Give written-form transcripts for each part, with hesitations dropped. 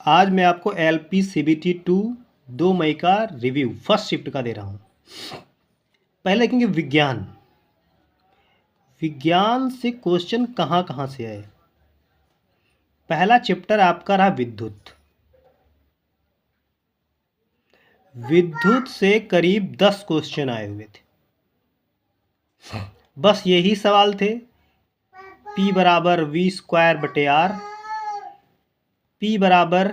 आज मैं आपको LP CBT 2 2 मई का रिव्यू फर्स्ट शिफ्ट का दे रहा हूँ। पहले देखेंगे विज्ञान। विज्ञान से क्वेश्चन कहाँ कहाँ से आए। पहला चैप्टर आपका रहा विद्युत। विद्युत से करीब 10 क्वेश्चन आए हुए थे। बस यही सवाल थे। P बराबर V²/R, P बराबर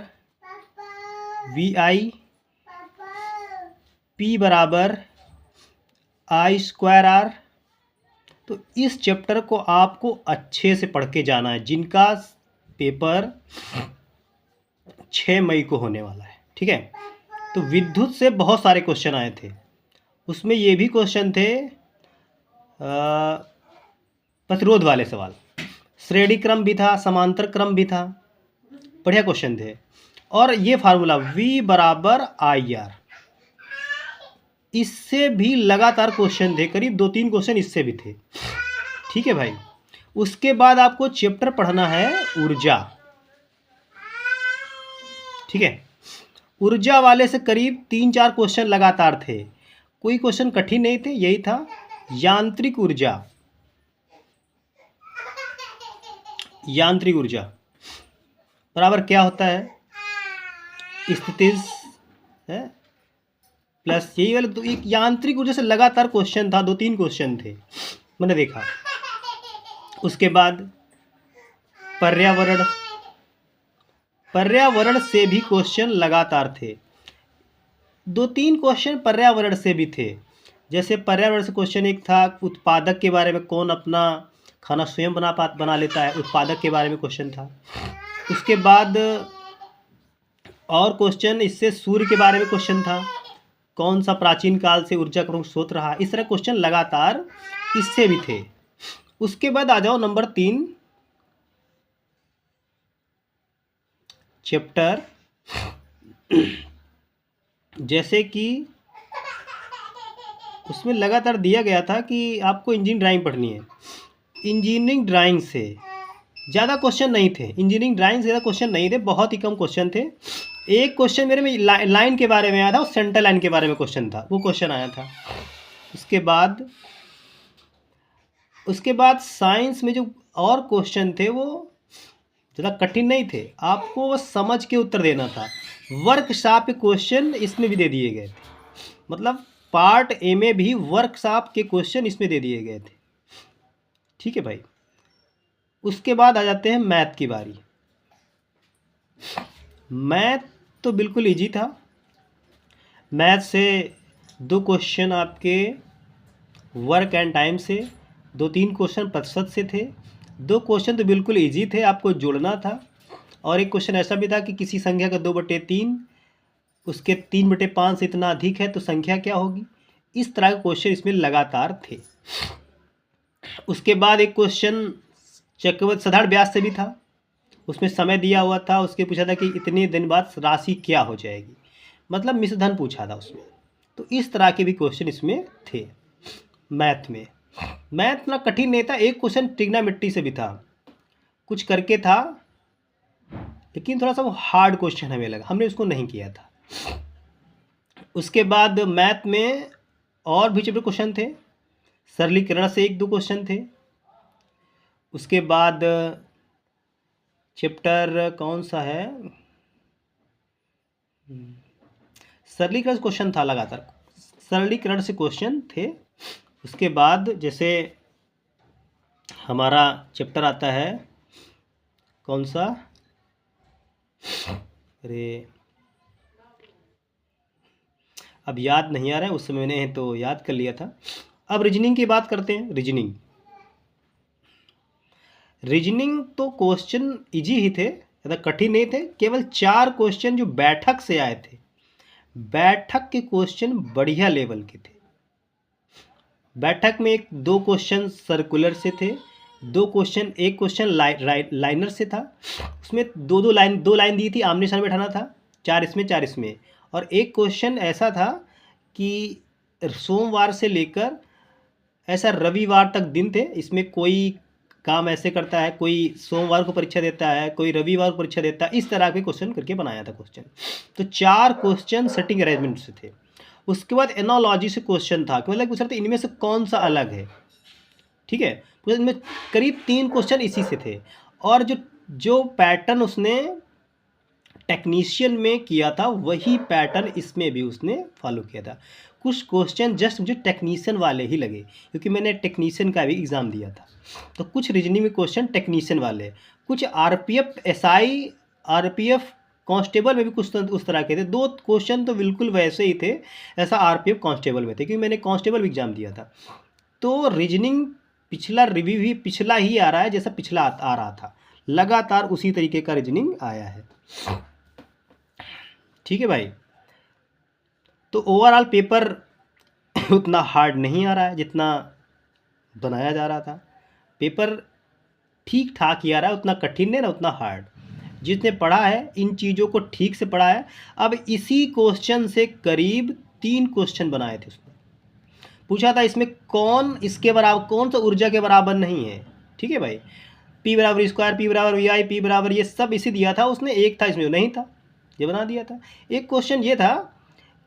VI, P बराबर I²R। तो इस चैप्टर को आपको अच्छे से पढ़ के जाना है, जिनका पेपर 6 मई को होने वाला है। ठीक है, तो विद्युत से बहुत सारे क्वेश्चन आए थे। उसमें ये भी क्वेश्चन थे प्रतिरोध वाले सवाल, श्रेणी क्रम भी था, समांतर क्रम भी था, बढ़िया क्वेश्चन थे। और ये फार्मूला V बराबर IR, इससे भी लगातार क्वेश्चन थे, करीब 2-3 क्वेश्चन इससे भी थे। ठीक है भाई। उसके बाद आपको चैप्टर पढ़ना है ऊर्जा। ठीक है, ऊर्जा वाले से करीब 3-4 क्वेश्चन लगातार थे, कोई क्वेश्चन कठिन नहीं थे। यही था यांत्रिक ऊर्जा। यांत्रिक ऊर्जा बराबर क्या होता है, स्थितिज है प्लस यही वाले। तो एक यांत्रिक ऊर्जा से लगातार क्वेश्चन था, 2-3 क्वेश्चन थे मैंने देखा। उसके बाद पर्यावरण, पर्यावरण से भी क्वेश्चन लगातार थे, 2-3 क्वेश्चन पर्यावरण से भी थे। जैसे पर्यावरण से क्वेश्चन एक था उत्पादक के बारे में, कौन अपना खाना स्वयं बना लेता है, उत्पादक के बारे में क्वेश्चन था। उसके बाद और क्वेश्चन इससे सूर्य के बारे में क्वेश्चन था, कौन सा प्राचीन काल से ऊर्जा का प्रमुख स्रोत रहा। इस तरह क्वेश्चन लगातार इससे भी थे। उसके बाद आ जाओ नंबर 3 चैप्टर, जैसे कि उसमें लगातार दिया गया था कि आपको इंजीनियरिंग ड्राइंग पढ़नी है। इंजीनियरिंग ड्राइंग से ज़्यादा क्वेश्चन नहीं थे, इंजीनियरिंग ड्राइंग से ज़्यादा क्वेश्चन नहीं थे, बहुत ही कम क्वेश्चन थे। एक क्वेश्चन मेरे में लाइन के बारे में आया था, और सेंट्रल लाइन के बारे में क्वेश्चन था, वो क्वेश्चन आया था। उसके बाद साइंस में जो और क्वेश्चन थे वो ज़्यादा कठिन नहीं थे, आपको वो समझ के उत्तर देना था। वर्कशॉप के क्वेश्चन इसमें भी दे दिए गए थे, मतलब पार्ट ए में भी वर्कशॉप के क्वेश्चन इसमें दे दिए गए थे। ठीक है भाई। उसके बाद आ जाते हैं मैथ की बारी। मैथ तो बिल्कुल इजी था। मैथ से 2 क्वेश्चन आपके वर्क एंड टाइम से, 2-3 क्वेश्चन प्रतिशत से थे। 2 क्वेश्चन तो बिल्कुल इजी थे, आपको जोड़ना था। और एक क्वेश्चन ऐसा भी था कि किसी संख्या का 2/3 उसके 3/5 से इतना अधिक है तो संख्या क्या होगी। इस तरह के क्वेश्चन इसमें लगातार थे। उसके बाद एक क्वेश्चन चक्रवृद्धि साधारण ब्याज से भी था, उसमें समय दिया हुआ था, उसके पूछा था कि इतने दिन बाद राशि क्या हो जाएगी, मतलब मिश्रधन पूछा था उसमें। तो इस तरह के भी क्वेश्चन इसमें थे मैथ में। मैथ इतना कठिन नहीं था। एक क्वेश्चन ट्रिग्नोमेट्री से भी था, कुछ करके था, लेकिन थोड़ा सा वो हार्ड क्वेश्चन हमें लगा, हमने उसको नहीं किया था। उसके बाद मैथ में और भी चैप्टर क्वेश्चन थे, सरलीकरण से 1-2 क्वेश्चन थे। उसके बाद चैप्टर कौन सा है, सरलीकरण क्वेश्चन था, लगातार सरलीकरण से क्वेश्चन थे। उसके बाद जैसे हमारा चैप्टर आता है कौन सा, अरे अब याद नहीं आ रहा है, उस समय मैंने तो याद कर लिया था। अब रीजनिंग की बात करते हैं। रीजनिंग तो क्वेश्चन इजी ही थे, ज़्यादा कठिन नहीं थे। केवल 4 क्वेश्चन जो बैठक से आए थे, बैठक के क्वेश्चन बढ़िया लेवल के थे। बैठक में 1-2 क्वेश्चन सर्कुलर से थे, 2 क्वेश्चन, एक क्वेश्चन लाइनर से था, उसमें 2 लाइन दी थी, आमने सामने बैठाना था, 4 इसमें 4 इसमें। और एक क्वेश्चन ऐसा था कि सोमवार से लेकर ऐसा रविवार तक दिन थे, इसमें कोई काम ऐसे करता है, कोई सोमवार को परीक्षा देता है, कोई रविवार को परीक्षा देता है, इस तरह के क्वेश्चन करके बनाया था क्वेश्चन। तो 4 क्वेश्चन सेटिंग अरेंजमेंट से थे। उसके बाद एनालॉजी से क्वेश्चन था कि मतलब पूछ रहा था इनमें से कौन सा अलग है, ठीक है। तो इनमें करीब 3 क्वेश्चन इसी से थे। और जो जो पैटर्न उसने टेक्नीशियन में किया था वही पैटर्न इसमें भी उसने फॉलो किया था। कुछ क्वेश्चन जस्ट मुझे टेक्नीशियन वाले ही लगे क्योंकि मैंने टेक्नीशियन का भी एग्ज़ाम दिया था। तो कुछ रीजनिंग में क्वेश्चन टेक्नीशियन वाले, कुछ आरपीएफ एसआई आरपीएफ कांस्टेबल में भी कुछ उस तरह के थे। 2 क्वेश्चन तो बिल्कुल वैसे ही थे ऐसा आरपीएफ कांस्टेबल में थे क्योंकि मैंने कांस्टेबल भी एग्ज़ाम दिया था। तो रीजनिंग पिछला रिव्यू भी पिछला ही आ रहा है जैसा पिछला आ रहा था, लगातार उसी तरीके का रीजनिंग आया है, ठीक है भाई। तो ओवरऑल पेपर उतना हार्ड नहीं आ रहा है जितना बनाया जा रहा था। पेपर ठीक ठाक ही आ रहा है, उतना कठिन नहीं ना उतना हार्ड। जिसने पढ़ा है इन चीज़ों को ठीक से पढ़ा है। अब इसी क्वेश्चन से करीब 3 क्वेश्चन बनाए थे उसने। पूछा था इसमें कौन इसके बराबर, कौन सा ऊर्जा के बराबर नहीं है, ठीक है भाई। P बराबर स्क्वायर, P बराबर वी आई, P बराबर ये सब इसी दिया था उसने। एक था इसमें जो नहीं था, ये बना दिया था। एक क्वेश्चन ये था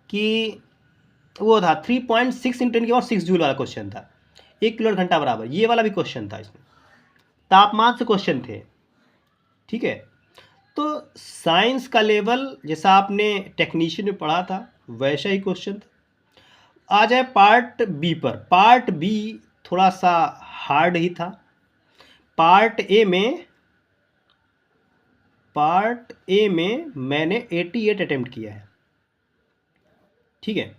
कि वो था 3.6 × 10⁻⁶ जूल वाला क्वेश्चन था, 1 किलोवाट घंटा बराबर, ये वाला भी क्वेश्चन था। इसमें तापमान से क्वेश्चन थे, ठीक है। तो साइंस का लेवल जैसा आपने टेक्नीशियन में पढ़ा था वैसा ही क्वेश्चन था। आ जाए पार्ट बी पर। पार्ट बी थोड़ा सा हार्ड ही था। पार्ट ए में मैंने 88 अटेम्प्ट किया है, ठीक है।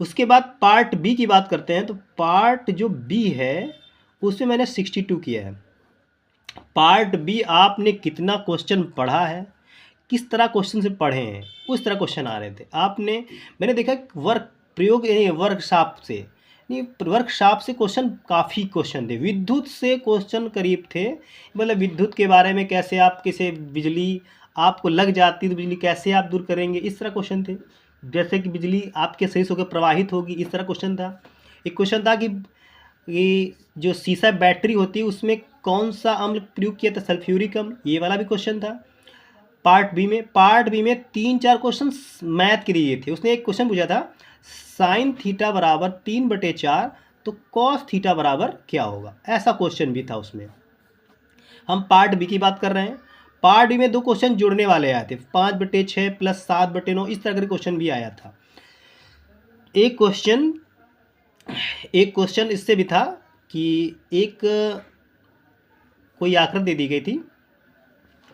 उसके बाद पार्ट बी की बात करते हैं। तो पार्ट जो बी है उसमें मैंने 62 किया है। पार्ट बी आपने कितना क्वेश्चन पढ़ा है, किस तरह क्वेश्चन से पढ़े हैं, उस तरह क्वेश्चन आ रहे थे। मैंने देखा वर्कशॉप से नहीं, वर्कशॉप से क्वेश्चन काफ़ी क्वेश्चन थे। विद्युत से क्वेश्चन करीब थे, मतलब विद्युत के बारे में कैसे आप किसे बिजली आपको लग जाती तो बिजली कैसे आप दूर करेंगे, इस तरह क्वेश्चन थे। जैसे कि बिजली आपके शरीर से होकर प्रवाहित होगी, इस तरह क्वेश्चन था। एक क्वेश्चन था कि जो शीशा बैटरी होती है उसमें कौन सा अम्ल प्रयोग किया था, सल्फ्यूरिक अम्ल, ये वाला भी क्वेश्चन था। पार्ट बी में 3-4 क्वेश्चन मैथ के लिए थे। उसने एक क्वेश्चन पूछा था साइन थीटा बराबर 3/4 तो कॉस थीटा बराबर क्या होगा, ऐसा क्वेश्चन भी था उसमें। हम पार्ट बी की बात कर रहे हैं। पार्ट बी में 2 क्वेश्चन जुड़ने वाले आए थे, 5/6 + 7/9, इस तरह का क्वेश्चन भी आया था। एक क्वेश्चन इससे भी था कि एक कोई आकृति दे दी गई थी,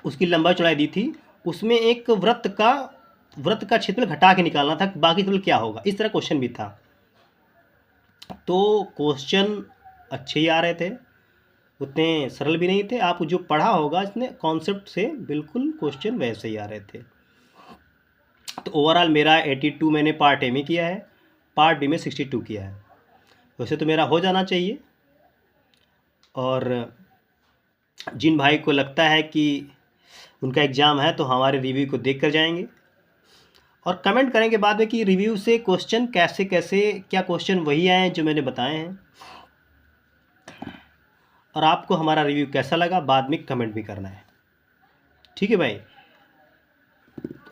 उसकी लंबाई चौड़ाई दी थी, उसमें एक वृत्त का क्षेत्रफल घटा के निकालना था, बाकी क्षेत्रफल क्या होगा, इस तरह क्वेश्चन भी था। तो क्वेश्चन अच्छे ही आ रहे थे, उतने सरल भी नहीं थे। आप जो पढ़ा होगा इसने कॉन्सेप्ट से बिल्कुल क्वेश्चन वैसे ही आ रहे थे। तो ओवरऑल मेरा 82 मैंने पार्ट ए में किया है, पार्ट बी में 62 किया है। वैसे तो मेरा हो जाना चाहिए। और जिन भाई को लगता है कि उनका एग्ज़ाम है तो हमारे रिव्यू को देख कर जाएंगे और कमेंट करेंगे बाद में कि रिव्यू से क्वेश्चन कैसे क्या क्वेश्चन वही आए हैं जो मैंने बताए हैं, और आपको हमारा रिव्यू कैसा लगा बाद में कमेंट भी करना है, ठीक है भाई।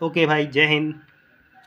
ओके भाई, जय हिंद।